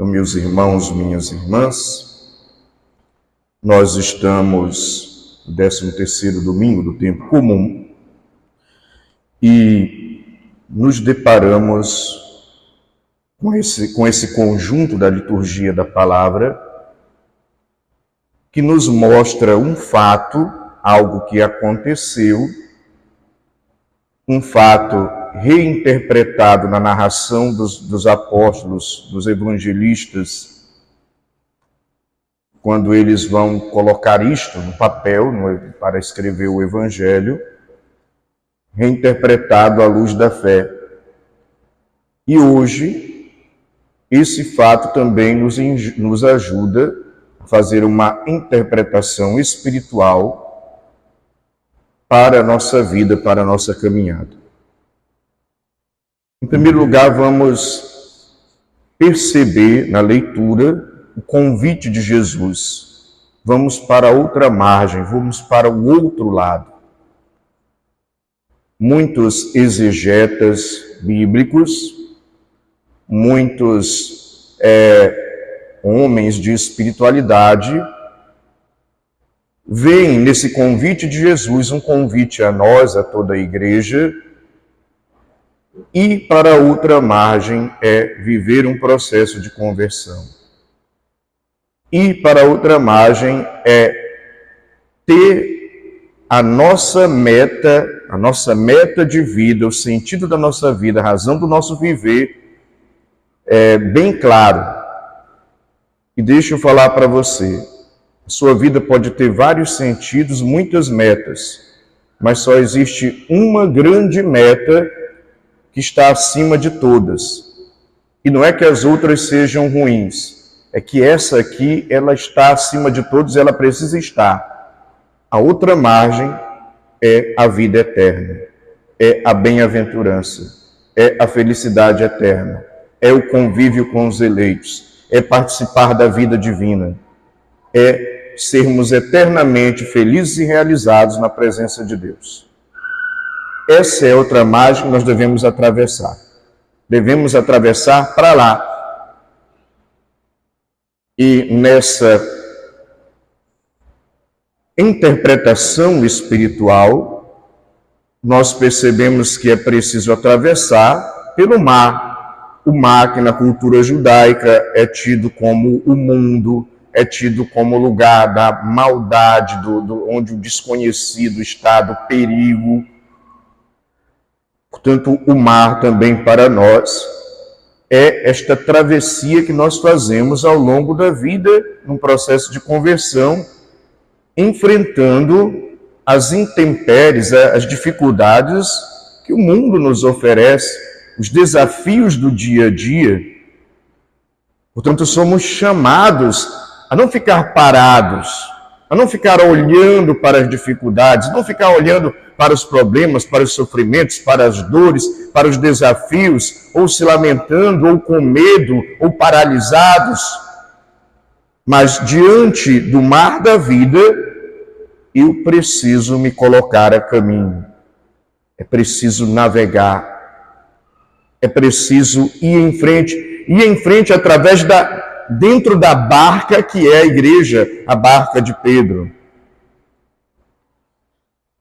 Então, meus irmãos, minhas irmãs, nós estamos no 13º domingo do tempo comum e nos deparamos com esse conjunto da liturgia da palavra que nos mostra um fato, algo que aconteceu, um fato reinterpretado na narração dos apóstolos, dos evangelistas, quando eles vão colocar isto no papel para escrever o evangelho, reinterpretado à luz da fé. E hoje, esse fato também nos ajuda a fazer uma interpretação espiritual para a nossa vida, para a nossa caminhada. Em primeiro lugar, vamos perceber na leitura o convite de Jesus. Vamos para outra margem, vamos para o outro lado. Muitos exegetas bíblicos, muitos homens de espiritualidade, veem nesse convite de Jesus um convite a nós, a toda a igreja, e para a outra margem é viver um processo de conversão. E para a outra margem é ter a nossa meta de vida, o sentido da nossa vida, a razão do nosso viver, bem claro. E deixa eu falar para você, a sua vida pode ter vários sentidos, muitas metas, mas só existe uma grande meta que está acima de todas. E não é que as outras sejam ruins, é que essa aqui, ela está acima de todos, ela precisa estar. A outra margem é a vida eterna, é a bem-aventurança, é a felicidade eterna, é o convívio com os eleitos, é participar da vida divina, é sermos eternamente felizes e realizados na presença de Deus. Essa é outra margem que nós devemos atravessar. Devemos atravessar para lá. E nessa interpretação espiritual, nós percebemos que é preciso atravessar pelo mar. O mar que na cultura judaica é tido como o mundo, é tido como lugar da maldade, onde o desconhecido está, do perigo. Portanto, o mar também para nós é esta travessia que nós fazemos ao longo da vida, num processo de conversão, enfrentando as intempéries, as dificuldades que o mundo nos oferece, os desafios do dia a dia. Portanto, somos chamados a não ficar parados, a não ficar olhando para as dificuldades, não ficar olhando para os problemas, para os sofrimentos, para as dores, para os desafios, ou se lamentando, ou com medo, ou paralisados. Mas diante do mar da vida, eu preciso me colocar a caminho. É preciso navegar. É preciso ir em frente através dentro da barca que é a igreja, a barca de Pedro.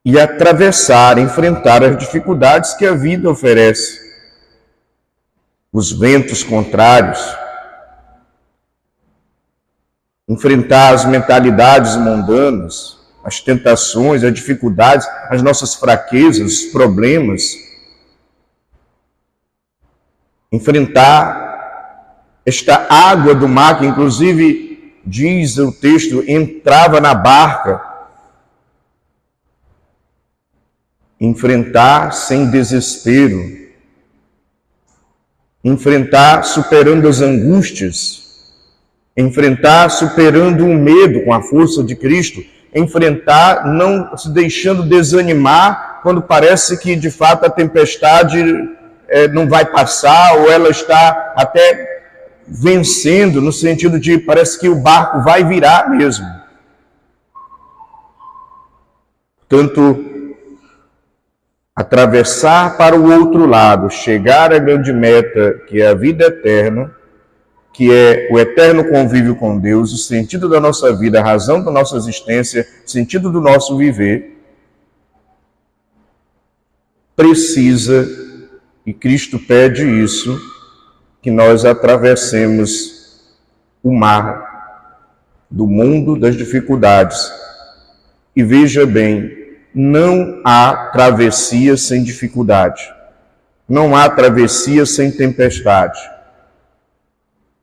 E atravessar, enfrentar as dificuldades que a vida oferece. Os ventos contrários. Enfrentar as mentalidades mundanas, as tentações, as dificuldades, as nossas fraquezas, os problemas. Enfrentar esta água do mar, que inclusive, diz o texto, entrava na barca. Enfrentar sem desespero, enfrentar superando as angústias, enfrentar superando o medo com a força de Cristo, enfrentar não se deixando desanimar quando parece que de fato a tempestade não vai passar ou ela está até vencendo, no sentido de parece que o barco vai virar mesmo. Portanto, atravessar para o outro lado, chegar à grande meta, que é a vida eterna, que é o eterno convívio com Deus, o sentido da nossa vida, a razão da nossa existência, o sentido do nosso viver, precisa, e Cristo pede isso, que nós atravessemos o mar do mundo das dificuldades. E veja bem, não há travessia sem dificuldade. Não há travessia sem tempestade.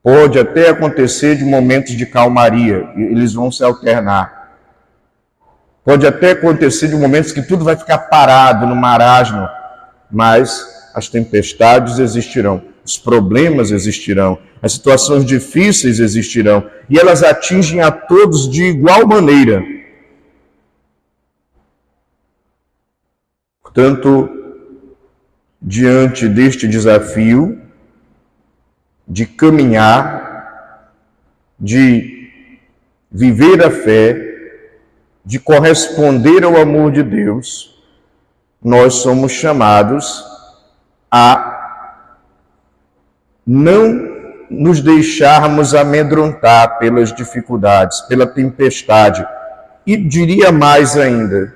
Pode até acontecer de momentos de calmaria, eles vão se alternar. Pode até acontecer de momentos que tudo vai ficar parado no marasmo, mas as tempestades existirão, os problemas existirão, as situações difíceis existirão, e elas atingem a todos de igual maneira. Portanto, diante deste desafio de caminhar, de viver a fé, de corresponder ao amor de Deus, nós somos chamados a não nos deixarmos amedrontar pelas dificuldades, pela tempestade. E diria mais ainda,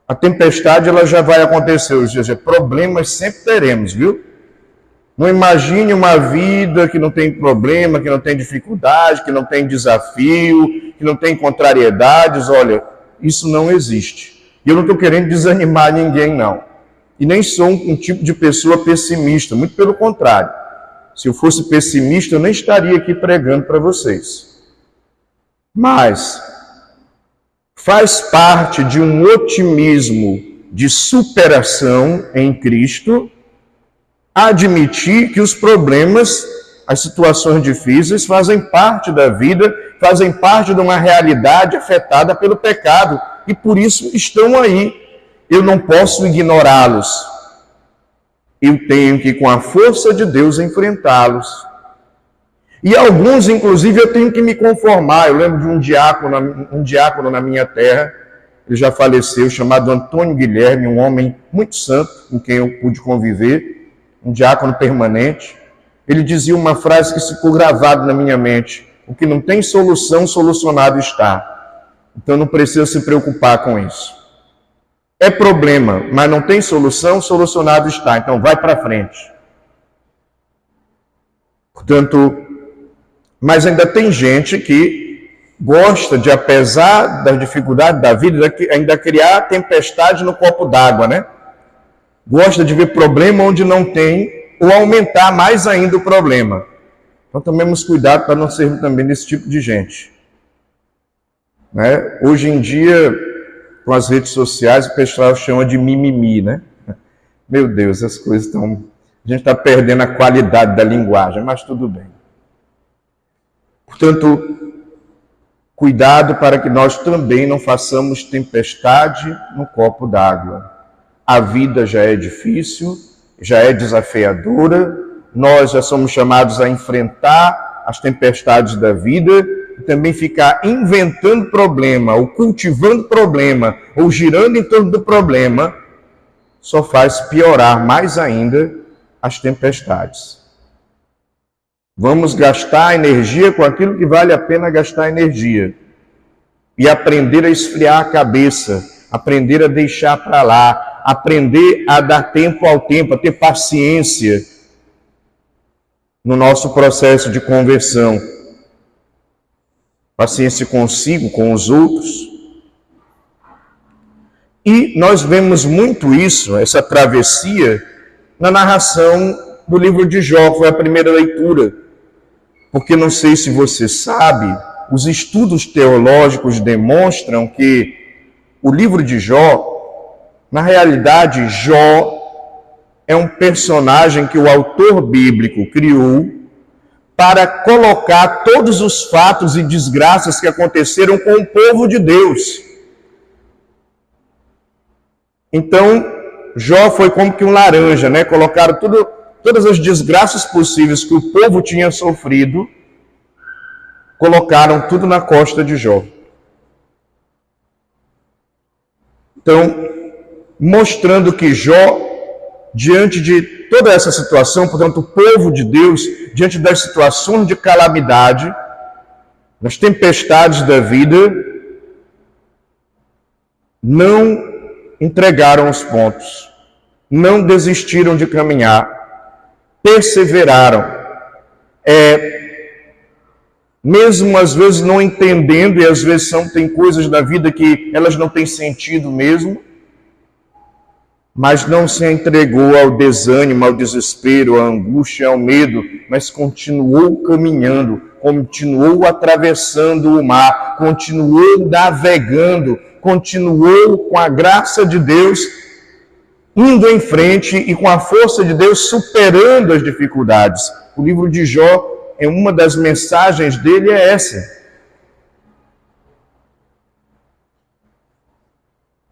a tempestade ela já vai acontecer, ou seja, problemas sempre teremos, viu? Não imagine uma vida que não tem problema, que não tem dificuldade, que não tem desafio, que não tem contrariedades. Olha, isso não existe. E eu não estou querendo desanimar ninguém, não. E nem sou um tipo de pessoa pessimista, muito pelo contrário. Se eu fosse pessimista, eu nem estaria aqui pregando para vocês. Mas faz parte de um otimismo de superação em Cristo admitir que os problemas, as situações difíceis fazem parte da vida, fazem parte de uma realidade afetada pelo pecado e por isso estão aí. Eu não posso ignorá-los. Eu tenho que, com a força de Deus, enfrentá-los. E alguns, inclusive, eu tenho que me conformar. Eu lembro de um diácono na minha terra, ele já faleceu, chamado Antônio Guilherme, um homem muito santo, com quem eu pude conviver, um diácono permanente. Ele dizia uma frase que ficou gravada na minha mente: o que não tem solução, solucionado está. Então não precisa se preocupar com isso. É problema, mas não tem solução, solucionado está. Então vai para frente. Portanto, mas ainda tem gente que gosta de, apesar das dificuldades da vida, ainda criar tempestade no copo d'água, né? Gosta de ver problema onde não tem, ou aumentar mais ainda o problema. Então tomemos cuidado para não sermos também desse tipo de gente. Né? Hoje em dia, com as redes sociais, o pessoal chama de mimimi, né? Meu Deus, as coisas estão... A gente está perdendo a qualidade da linguagem, mas tudo bem. Portanto, cuidado para que nós também não façamos tempestade no copo d'água. A vida já é difícil, já é desafiadora, nós já somos chamados a enfrentar as tempestades da vida e também ficar inventando problema, ou cultivando problema, ou girando em torno do problema, só faz piorar mais ainda as tempestades. Vamos gastar energia com aquilo que vale a pena gastar energia e aprender a esfriar a cabeça, aprender a deixar para lá, aprender a dar tempo ao tempo, a ter paciência no nosso processo de conversão. Paciência consigo, com os outros. E nós vemos muito isso, essa travessia, na narração do livro de Jó, que foi a primeira leitura. Porque não sei se você sabe, os estudos teológicos demonstram que o livro de Jó, na realidade, Jó é um personagem que o autor bíblico criou para colocar todos os fatos e desgraças que aconteceram com o povo de Deus. Então, Jó foi como que um laranja, né? Colocaram todas as desgraças possíveis que o povo tinha sofrido, colocaram tudo na costa de Jó. Então, mostrando que Jó, diante de toda essa situação, portanto, o povo de Deus, diante das situações de calamidade, das tempestades da vida, não entregaram os pontos, não desistiram de caminhar, perseveraram. Mesmo às vezes não entendendo, e às vezes tem coisas da vida que elas não têm sentido mesmo, mas não se entregou ao desânimo, ao desespero, à angústia, ao medo, mas continuou caminhando, continuou atravessando o mar, continuou navegando, continuou com a graça de Deus indo em frente e com a força de Deus superando as dificuldades. O livro de Jó, uma das mensagens dele é essa.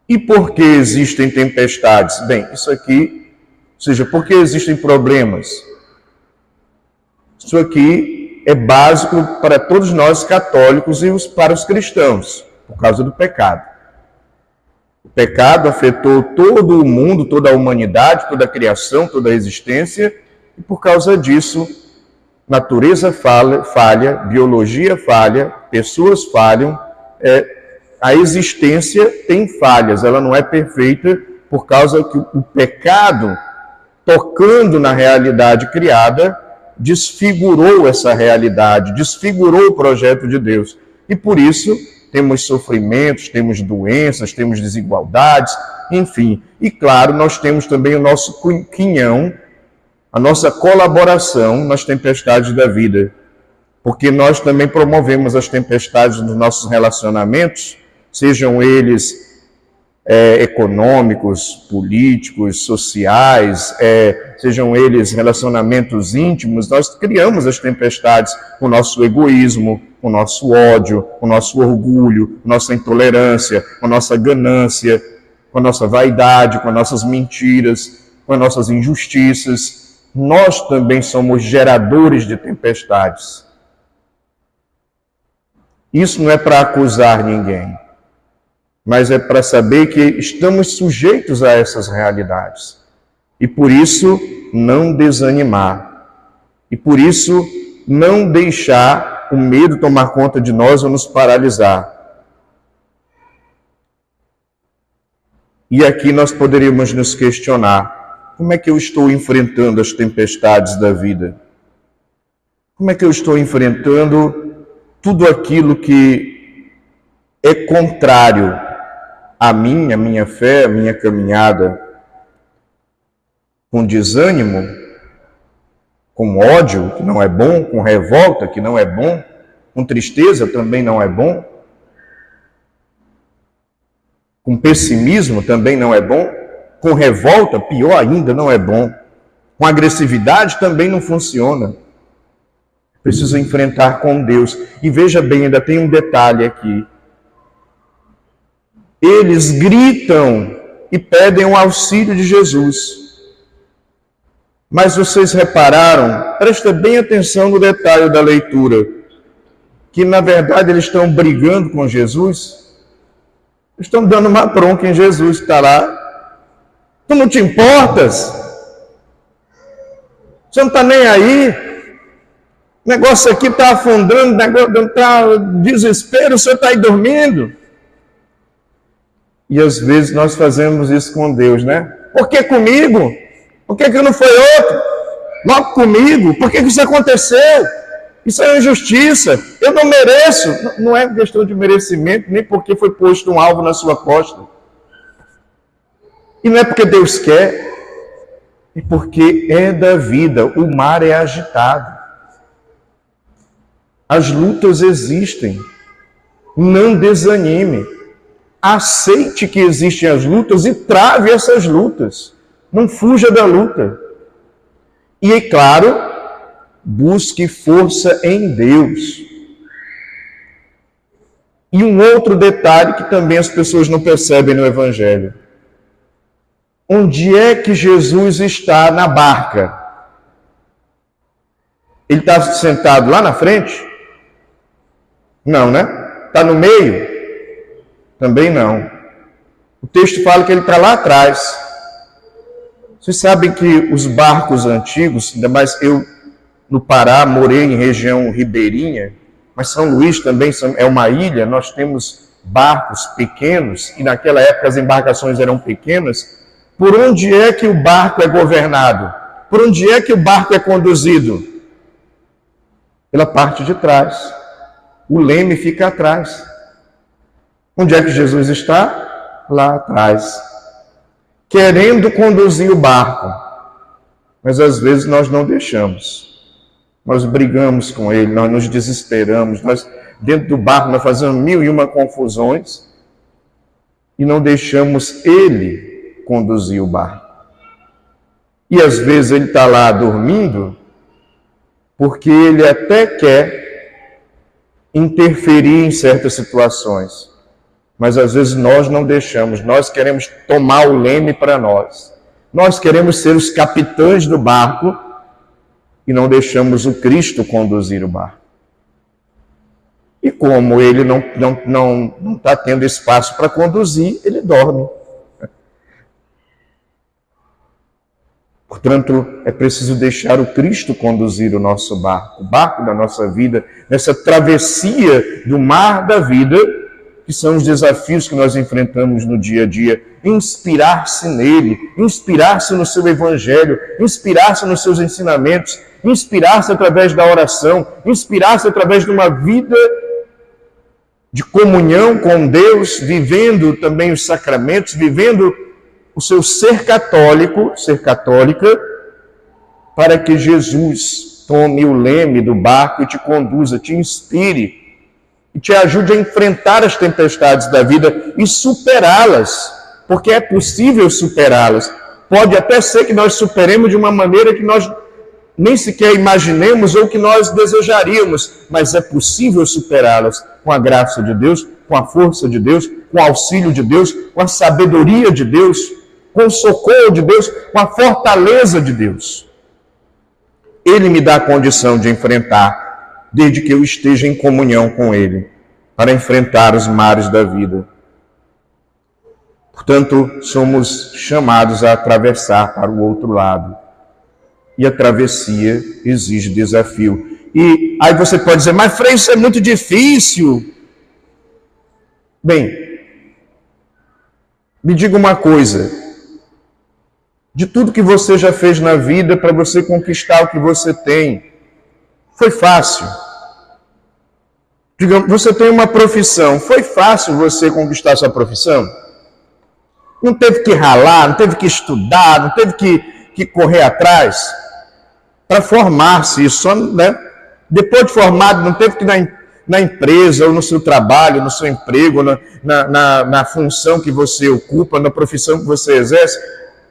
E por que existem tempestades? Bem, isso aqui, ou seja, por que existem problemas? Isso aqui é básico para todos nós católicos e para os cristãos, por causa do pecado. O pecado afetou todo o mundo, toda a humanidade, toda a criação, toda a existência, e por causa disso, natureza falha, biologia falha, pessoas falham, a existência tem falhas, ela não é perfeita por causa que o pecado, tocando na realidade criada, desfigurou essa realidade, desfigurou o projeto de Deus. E por isso temos sofrimentos, temos doenças, temos desigualdades, enfim. E claro, nós temos também o nosso quinhão, a nossa colaboração nas tempestades da vida, porque nós também promovemos as tempestades nos nossos relacionamentos, sejam eles econômicos, políticos, sociais, sejam eles relacionamentos íntimos, nós criamos as tempestades com o nosso egoísmo, com o nosso ódio, com o nosso orgulho, com a nossa intolerância, com a nossa ganância, com a nossa vaidade, com as nossas mentiras, com as nossas injustiças. Nós também somos geradores de tempestades. Isso não é para acusar ninguém, mas é para saber que estamos sujeitos a essas realidades. E por isso, não desanimar. E por isso, não deixar o medo tomar conta de nós ou nos paralisar. E aqui nós poderíamos nos questionar: como é que eu estou enfrentando as tempestades da vida? Como é que eu estou enfrentando tudo aquilo que é contrário a minha fé, a minha caminhada? Com desânimo, com ódio, que não é bom, com revolta, que não é bom, com tristeza, também não é bom, com pessimismo, também não é bom, com revolta, pior ainda, não é bom, com agressividade, também não funciona. Preciso enfrentar com Deus. E veja bem, ainda tem um detalhe aqui. Eles gritam e pedem o auxílio de Jesus. Mas vocês repararam, presta bem atenção no detalhe da leitura, que na verdade eles estão brigando com Jesus, estão dando uma bronca em Jesus, que está lá. Tu não te importas? Você não está nem aí? O negócio aqui está afundando, o negócio está desespero, o senhor está aí dormindo. E às vezes nós fazemos isso com Deus, né? Por que comigo? Por que não foi outro? Logo comigo? Por que isso aconteceu? Isso é injustiça. Eu não mereço. Não é questão de merecimento, nem porque foi posto um alvo na sua costa. E não é porque Deus quer, é porque é da vida. O mar é agitado. As lutas existem. Não desanime. Aceite que existem as lutas e trave essas lutas. Não fuja da luta. E, é claro, busque força em Deus. E um outro detalhe que também as pessoas não percebem no Evangelho. Onde é que Jesus está na barca? Ele está sentado lá na frente? Não, né? Está no meio? Também não. O texto fala que ele está lá atrás. Vocês sabem que os barcos antigos, ainda mais eu no Pará, morei em região ribeirinha, mas São Luís também é uma ilha, nós temos barcos pequenos, e naquela época as embarcações eram pequenas. Por onde é que o barco é governado? Por onde é que o barco é conduzido? Pela parte de trás. O leme fica atrás. Onde é que Jesus está? Lá atrás. Querendo conduzir o barco. Mas às vezes nós não deixamos. Nós brigamos com ele, nós nos desesperamos, nós dentro do barco nós fazemos 1001 confusões e não deixamos ele conduzir o barco. E às vezes ele está lá dormindo porque ele até quer interferir em certas situações, mas às vezes nós não deixamos, nós queremos tomar o leme para nós. Nós queremos ser os capitães do barco e não deixamos o Cristo conduzir o barco. E como ele não está tendo espaço para conduzir, ele dorme. Portanto, é preciso deixar o Cristo conduzir o nosso barco, o barco da nossa vida, nessa travessia do mar da vida, que são os desafios que nós enfrentamos no dia a dia. Inspirar-se nele, inspirar-se no seu evangelho, inspirar-se nos seus ensinamentos, inspirar-se através da oração, inspirar-se através de uma vida de comunhão com Deus, vivendo também os sacramentos, vivendo o seu ser católico, ser católica, para que Jesus tome o leme do barco e te conduza, te inspire e te ajude a enfrentar as tempestades da vida e superá-las, porque é possível superá-las. Pode até ser que nós superemos de uma maneira que nós nem sequer imaginemos ou que nós desejaríamos, mas é possível superá-las com a graça de Deus, com a força de Deus, com o auxílio de Deus, com a sabedoria de Deus, com o socorro de Deus, com a fortaleza de Deus. Ele me dá a condição de enfrentar, desde que eu esteja em comunhão com Ele, para enfrentar os mares da vida. Portanto, somos chamados a atravessar para o outro lado. E a travessia exige desafio. E aí você pode dizer, mas Frei, isso é muito difícil. Bem, me diga uma coisa. De tudo que você já fez na vida para você conquistar o que você tem, foi fácil? Digamos, você tem uma profissão, foi fácil você conquistar sua profissão? Não teve que ralar, não teve que estudar, não teve que correr atrás para formar-se, só, né? Depois de formado, não teve que ir na empresa, ou no seu trabalho, no seu emprego, na função que você ocupa, na profissão que você exerce,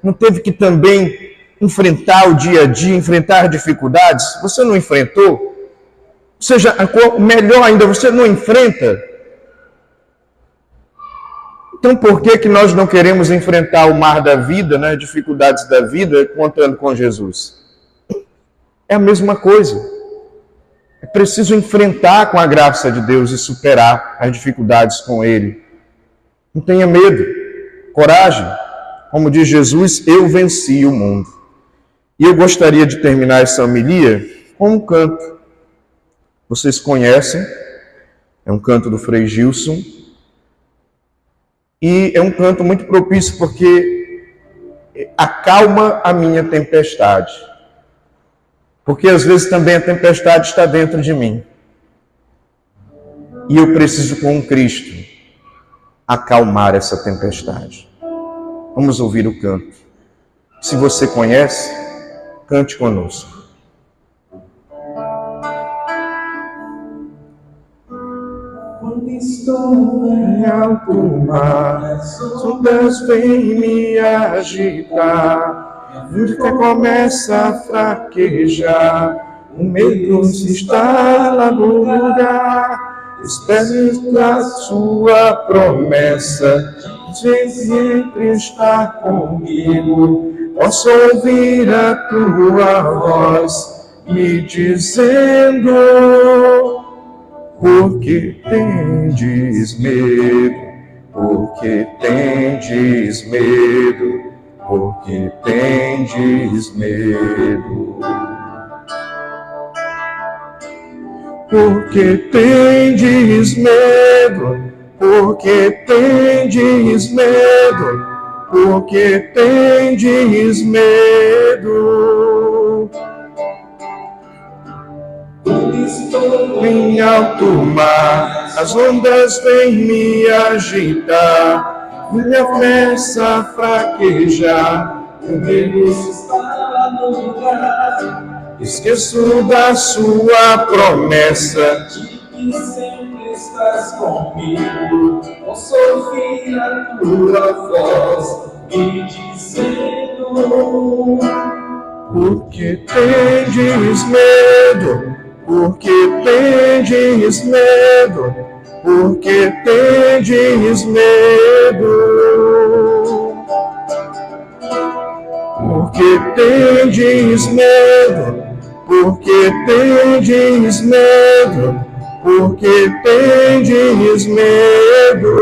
não teve que também enfrentar o dia a dia, enfrentar dificuldades? Você não enfrentou? Ou seja, melhor ainda, você não enfrenta? Então, por que nós não queremos enfrentar o mar da vida, né, dificuldades da vida, contando com Jesus? É a mesma coisa. É preciso enfrentar com a graça de Deus e superar as dificuldades com Ele. Não tenha medo, coragem. Como diz Jesus, eu venci o mundo. E eu gostaria de terminar essa homilia com um canto. Vocês conhecem, é um canto do Frei Gilson. E é um canto muito propício porque acalma a minha tempestade. Porque às vezes também a tempestade está dentro de mim. E eu preciso com Cristo acalmar essa tempestade. Vamos ouvir o canto. Se você conhece, cante conosco. Quando estou em alto mar, as ondas vêm me agitar, a vida começa a fraquejar, o medo se instala no lugar, espero a sua promessa, sempre estar comigo, posso ouvir a tua voz me dizendo, porque tendes medo, porque tendes medo, porque tendes medo. Porque tendes medo, porque tendes medo, porque tendes medo. Estou em alto mar, as ondas vêm me agitar, minha força fraquejar, o medo está no lugar. Esqueço da sua promessa de que sempre estás comigo. Ouço ouvir a tua voz me dizendo: porque tendes medo, porque tendes medo, porque tendes medo. Porque tendes medo, porque tendes medo, porque tendes medo.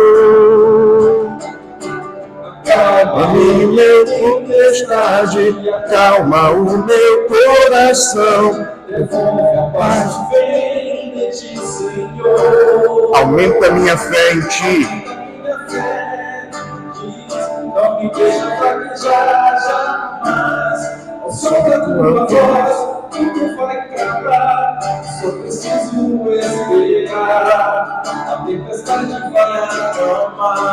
Acalma-me, meu tempestade, acalma o meu coração, devolve a paz, vem de ti, Senhor. Aumenta minha fé em ti. Não me deixa fraquejar jamais. Ao som da tua voz, tudo vai acabar. Só preciso esperar. A tempestade vai acalmar.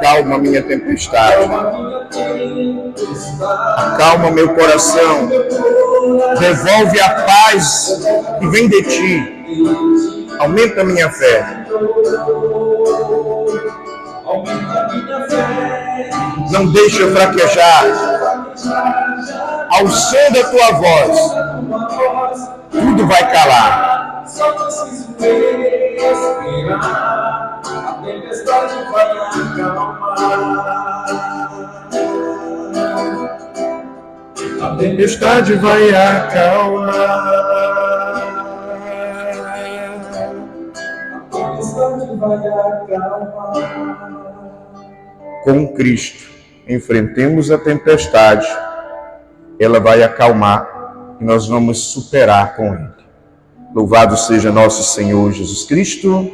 Calma minha tempestade. Acalma meu coração. Devolve a paz que vem de ti. Aumenta minha fé. Não deixa eu fraquejar. Ao som da tua voz, tudo vai calar. Só preciso esperar. A tempestade vai acalmar. A tempestade vai acalmar. Com Cristo, enfrentemos a tempestade, ela vai acalmar e nós vamos superar com Ele. Louvado seja nosso Senhor Jesus Cristo.